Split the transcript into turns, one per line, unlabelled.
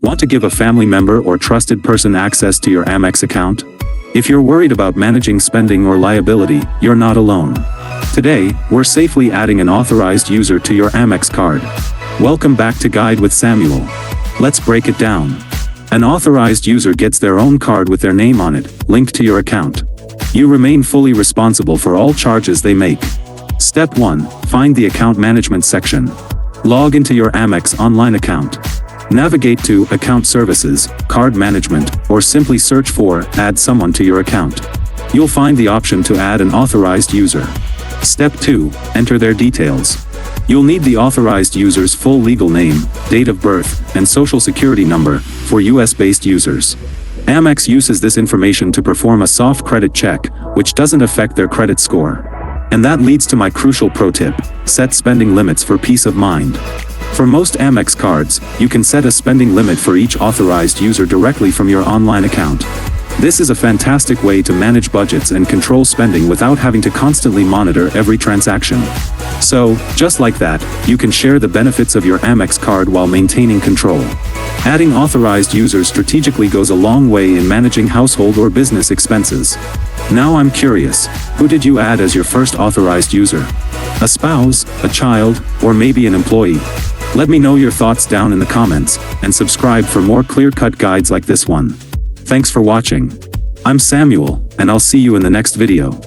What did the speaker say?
Want to give a family member or trusted person access to your Amex account? If you're worried about managing spending or liability, you're not alone. Today, we're safely adding an authorized user to your Amex card. Welcome back to Guide with Samuel. Let's break it down. An authorized user gets their own card with their name on it, linked to your account. You remain fully responsible for all charges they make. Step 1. Find the account management section. Log into your Amex online account. Navigate to Account Services, Card Management, or simply search for Add Someone to your account. You'll find the option to add an authorized user. Step 2. Enter their details. You'll need the authorized user's full legal name, date of birth, and social security number for US-based users. Amex uses this information to perform a soft credit check, which doesn't affect their credit score. And that leads to my crucial pro tip: set spending limits for peace of mind. For most Amex cards, you can set a spending limit for each authorized user directly from your online account. This is a fantastic way to manage budgets and control spending without having to constantly monitor every transaction. So, just like that, you can share the benefits of your Amex card while maintaining control. Adding authorized users strategically goes a long way in managing household or business expenses. Now I'm curious, who did you add as your first authorized user? A spouse, a child, or maybe an employee? Let me know your thoughts down in the comments, and subscribe for more clear-cut guides like this one. Thanks for watching. I'm Samuel, and I'll see you in the next video.